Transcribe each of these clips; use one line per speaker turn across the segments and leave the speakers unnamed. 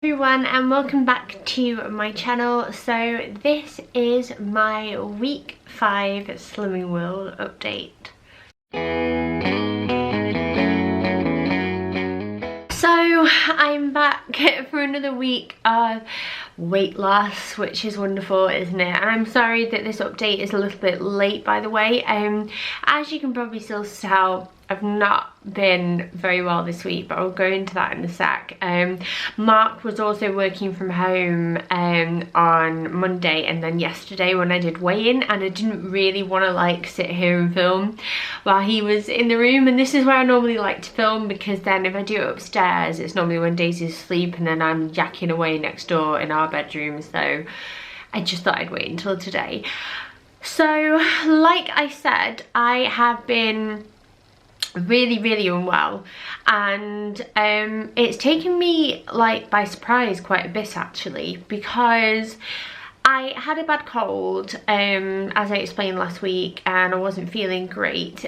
Everyone, and welcome back to my channel. So this is my week 5 Slimming World update. So I'm back for another week of weight loss, which is wonderful, isn't it? And I'm sorry that this update is a little bit late, by the way. As you can probably still tell, I've not been very well this week, but I'll go into that in a sec. Mark was also working from home on Monday and then yesterday when I did weigh-in, and I didn't really want to like sit here and film while he was in the room, and this is where I normally like to film, because then if I do it upstairs, it's normally when Daisy's asleep and then I'm yakking away next door in our bedroom, so I just thought I'd wait until today. So like I said, I have been really unwell, and it's taken me like by surprise quite a bit actually, because I had a bad cold as I explained last week, and I wasn't feeling great,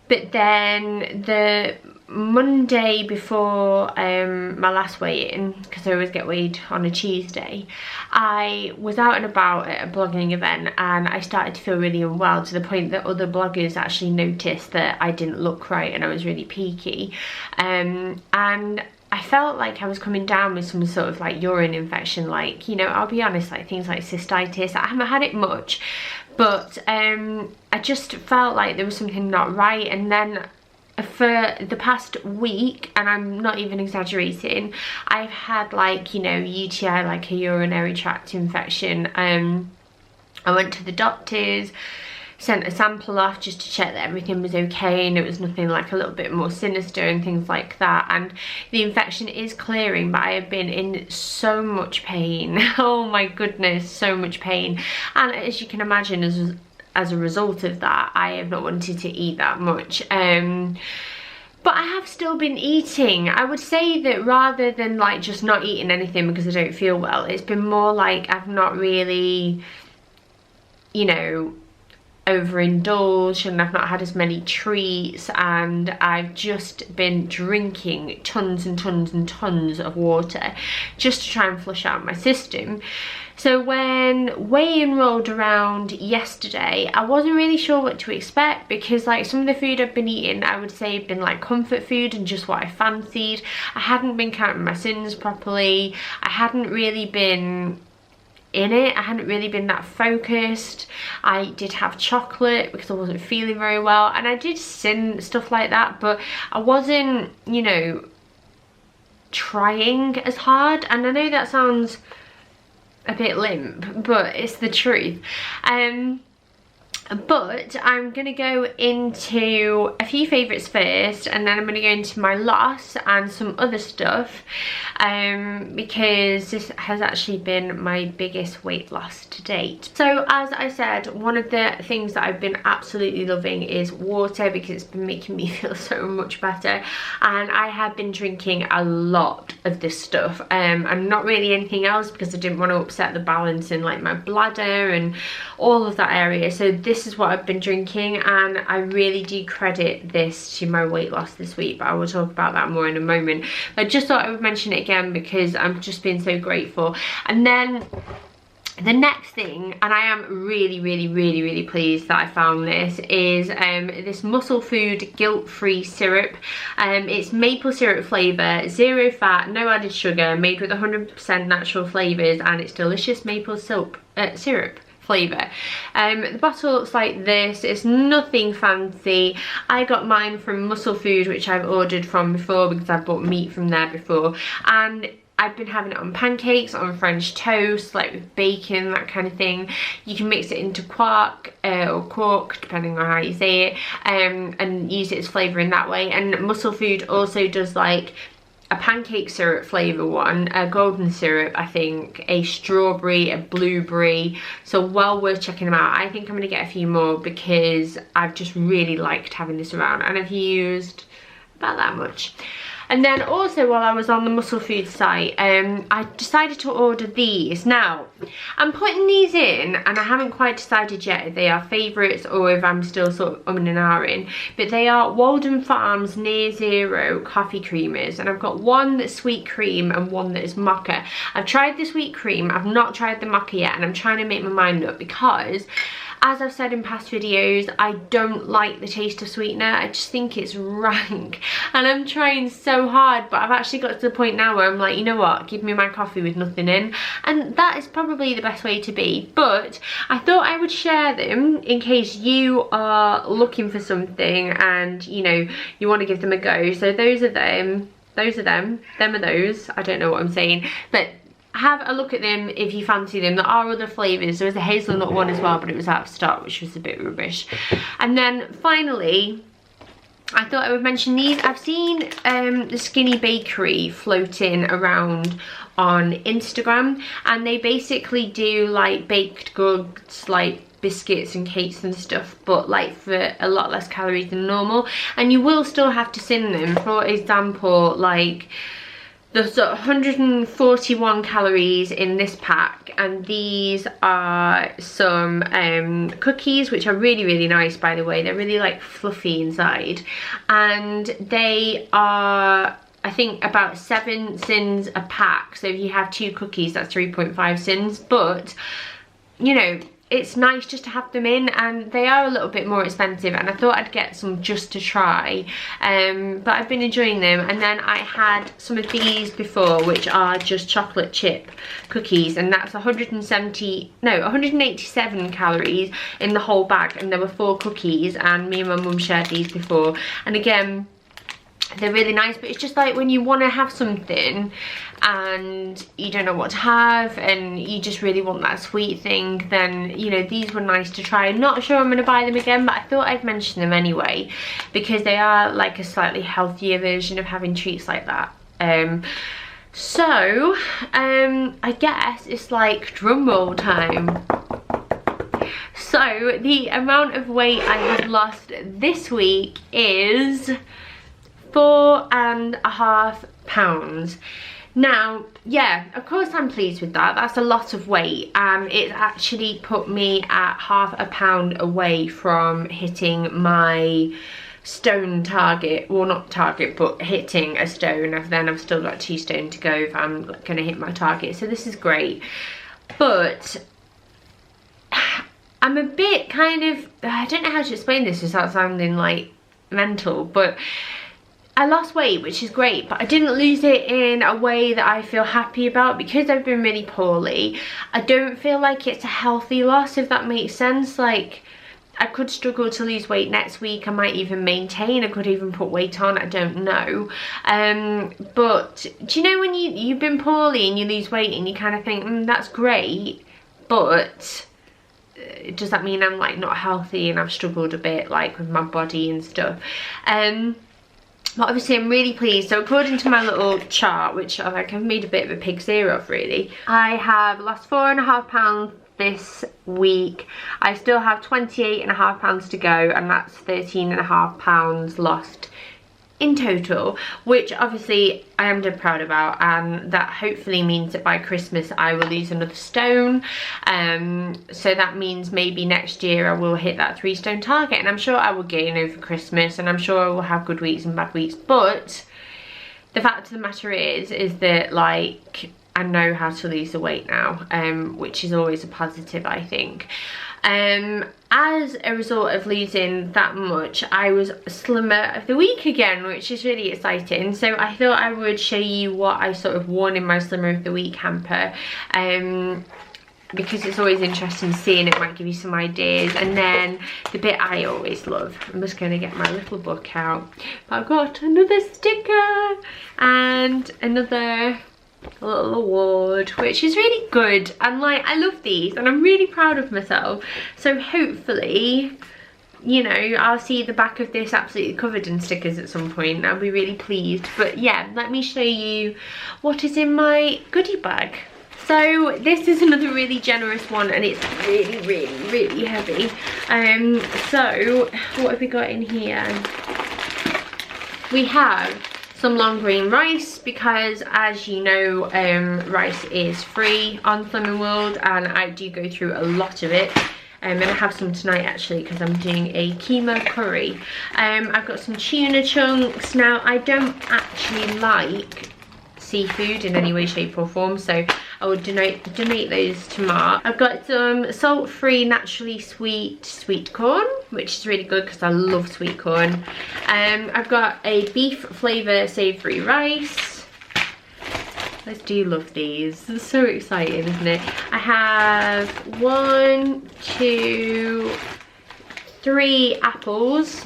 but then the Monday before my last weigh-in, because I always get weighed on a Tuesday, I was out and about at a blogging event and I started to feel really unwell, to the point that other bloggers actually noticed that I didn't look right and I was really peaky, and I felt like I was coming down with some sort of like urine infection, like, you know, I'll be honest, like things like cystitis. I haven't had it much, but I just felt like there was something not right. And then for the past week, and I'm not even exaggerating, I've had like, you know, UTI, like a urinary tract infection. I went to the doctors, sent a sample off just to check that everything was okay and it was nothing like a little bit more sinister and things like that, and the infection is clearing, but I have been in so much pain. Oh my goodness, so much pain. And as you can imagine, as a result of that, I have not wanted to eat that much, but I have still been eating. I would say that rather than like just not eating anything because I don't feel well, it's been more like I've not really, you know, overindulged, and I've not had as many treats, and I've just been drinking tons and tons and tons of water just to try and flush out my system. So when weigh-in rolled around yesterday, I wasn't really sure what to expect, because like some of the food I've been eating, I would say had been like comfort food and just what I fancied. I hadn't been counting my sins properly. I hadn't really been in it. I hadn't really been that focused. I did have chocolate because I wasn't feeling very well, and I did sin stuff like that, but I wasn't, you know, trying as hard. And I know that sounds a bit limp, but it's the truth. But I'm gonna go into a few favourites first, and then I'm gonna go into my loss and some other stuff, because this has actually been my biggest weight loss to date. So as I said, one of the things that I've been absolutely loving is water, because it's been making me feel so much better, and I have been drinking a lot of this stuff, and not really anything else, because I didn't want to upset the balance in like my bladder and all of that area. So this is what I've been drinking, and I really do credit this to my weight loss this week, but I will talk about that more in a moment. I just thought I would mention it again because I've just been so grateful. And then the next thing, and I am really pleased that I found this, is this Muscle Food guilt-free syrup. It's maple syrup flavour, 0 fat, no added sugar, made with 100% natural flavours, and it's delicious maple syrup flavour. The bottle looks like this. It's nothing fancy. I got mine from Muscle Food, which I've ordered from before because I've bought meat from there before, and I've been having it on pancakes, on French toast, like with bacon, that kind of thing. You can mix it into quark or quark, depending on how you say it, and use it as flavour in that way. And Muscle Food also does like a pancake syrup flavour one, a golden syrup, I think, a strawberry, a blueberry, so well worth checking them out. I think I'm going to get a few more because I've just really liked having this around, and I've used about that much. And then also while I was on the Muscle Food site, I decided to order these. Now, I'm putting these in and I haven't quite decided yet if they are favourites or if I'm still sort of and ahhing, but they are Walden Farms Near Zero coffee creamers, and I've got one that's sweet cream and one that is mocha. I've tried the sweet cream, I've not tried the mocha yet, and I'm trying to make my mind up because, as I've said in past videos, I don't like the taste of sweetener. I just think it's rank, and I'm trying so hard, but I've actually got to the point now where I'm like, you know what, give me my coffee with nothing in, and that is probably the best way to be. But I thought I would share them in case you are looking for something and, you know, you want to give them a go. So those are them, them are those, I don't know what I'm saying, but have a look at them if you fancy them. There are other flavours. There was a hazelnut one as well, but it was out of stock, which was a bit rubbish. And then finally, I thought I would mention these. I've seen the Skinny Bakery floating around on Instagram, and they basically do like baked goods, like biscuits and cakes and stuff, but like for a lot less calories than normal, and you will still have to sin them. For example, like there's 141 calories in this pack, and these are some cookies, which are really nice, by the way. They're really like fluffy inside, and they are, I think, about 7 sins a pack. So if you have 2 cookies, that's 3.5 sins. But you know, it's nice just to have them in, and they are a little bit more expensive, and I thought I'd get some just to try, but I've been enjoying them. And then I had some of these before, which are just chocolate chip cookies, and that's 187 calories in the whole bag, and there were 4 cookies, and me and my mum shared these before, and again, they're really nice. But it's just like when you want to have something and you don't know what to have and you just really want that sweet thing, then, you know, these were nice to try. I'm not sure I'm going to buy them again, but I thought I'd mention them anyway because they are like a slightly healthier version of having treats like that. So I guess it's like drum roll time. So the amount of weight I have lost this week is 4.5 pounds. Now, yeah, of course I'm pleased with that. That's a lot of weight. It's actually put me at £0.5 pound away from hitting my stone target. Well, not target, but hitting a stone. Then I've still got 2 stone to go if I'm going to hit my target. So this is great. But I'm a bit kind of, I don't know how to explain this without sounding like mental, but I lost weight, which is great, but I didn't lose it in a way that I feel happy about because I've been really poorly. I don't feel like it's a healthy loss, if that makes sense. Like, I could struggle to lose weight next week. I might even maintain. I could even put weight on. I don't know. But do you know when you've been poorly and you lose weight and you kind of think, that's great, but does that mean I'm like not healthy and I've struggled a bit like with my body and stuff? But obviously I'm really pleased. So according to my little chart, which I like I've made a bit of a pig's ear of really, I have lost 4.5 pounds this week. I still have 28.5 pounds to go, and that's 13.5 pounds lost in total, which obviously I am dead proud about, and that hopefully means that by Christmas I will lose another stone. So that means maybe next year I will hit that 3 stone target, and I'm sure I will gain over Christmas, and I'm sure I will have good weeks and bad weeks. But the fact of the matter is that like I know how to lose the weight now, which is always a positive, I think. As a result of losing that much, I was slimmer of the week again, which is really exciting. So I thought I would show you what I sort of won in my slimmer of the week hamper, because it's always interesting seeing it, might give you some ideas. And then the bit I always love, I'm just going to get my little book out, but I've got another sticker and another little award, which is really good, and like I love these and I'm really proud of myself. So hopefully, you know, I'll see the back of this absolutely covered in stickers at some point. I'll be really pleased. But yeah, let me show you what is in my goodie bag. So this is another really generous one, and it's really heavy. So what have we got in here? We have some long grain rice because, as you know, rice is free on Bloomin' World, and I do go through a lot of it. And I have some tonight actually because I'm doing a keema curry. I've got some tuna chunks. Now, I don't actually like seafood in any way, shape or form, so I would donate those to Mark. I've got some salt-free, naturally sweet corn, which is really good because I love sweet corn. I've got a beef flavour savoury rice. I do love these. It's so exciting, isn't it? I have 1, 2, 3 apples,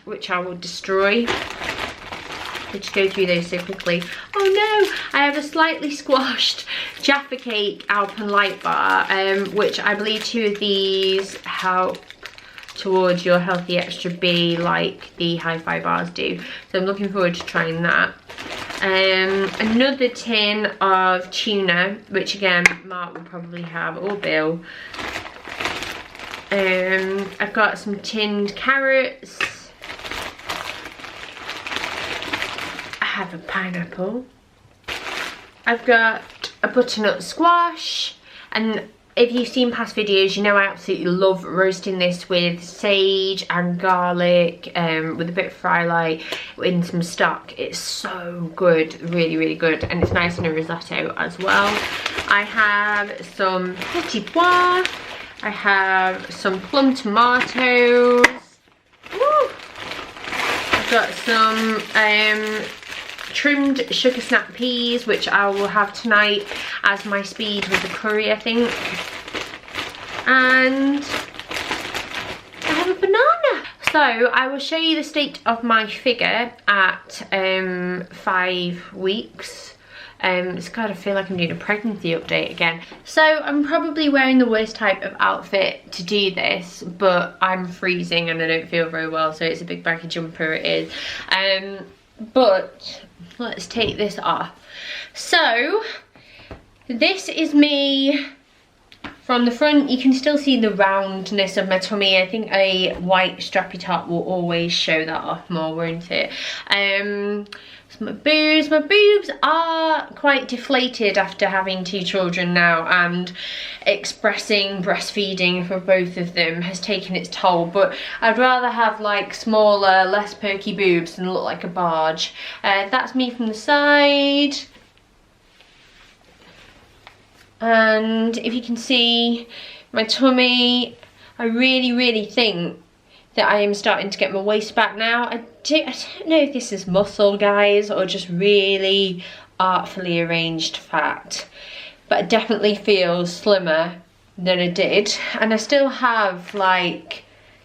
which I will destroy. I just go through those so quickly. Oh no, I have a slightly squashed Jaffa Cake Alpenlight bar, which I believe 2 of these help towards your healthy extra B like the hi-fi bars do. So I'm looking forward to trying that. Another tin of tuna, which again Mark will probably have, or Bill. I've got some tinned carrots. I have a pineapple. I've got a butternut squash, and if you've seen past videos, you know I absolutely love roasting this with sage and garlic, with a bit of fry light in some stock. It's so good, really, really good, and it's nice in a risotto as well. I have some petit pois. I have some plum tomatoes. Woo! I've got some trimmed sugar snap peas, which I will have tonight as my speed with the curry, I think. And I have a banana. So I will show you the state of my figure at 5 weeks. It's kind of feel like I'm doing a pregnancy update again. So I'm probably wearing the worst type of outfit to do this, but I'm freezing and I don't feel very well, so it's a big baggy jumper it is. But let's take this off. So this is me from the front. You can still see the roundness of my tummy. I think a white strappy top will always show that off more, won't it? So my boobs are quite deflated after having 2 children now, and expressing breastfeeding for both of them has taken its toll, but I'd rather have like smaller, less perky boobs than look like a barge. That's me from the side. And if you can see my tummy, I really think that I am starting to get my waist back now. I don't know if this is muscle, guys, or just really artfully arranged fat, but I definitely feel slimmer than I did. And I still have like,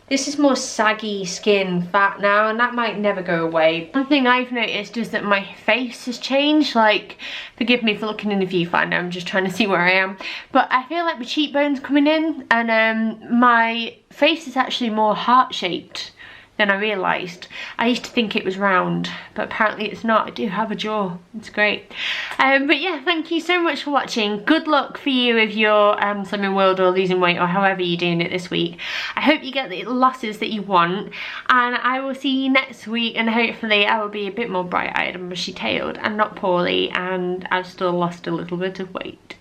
this is more saggy skin fat now, and that might never go away. One thing I've noticed is that my face has changed. Like, forgive me for looking in the viewfinder, I'm just trying to see where I am. But I feel like my cheekbone's coming in, and my face is actually more heart-shaped than I realised. I used to think it was round, but apparently it's not. I do have a jaw, it's great. But yeah, thank you so much for watching. Good luck for you if you're Bloomin' World or losing weight or however you're doing it this week. I hope you get the losses that you want, and I will see you next week, and hopefully I will be a bit more bright-eyed and bushy-tailed and not poorly, and I've still lost a little bit of weight.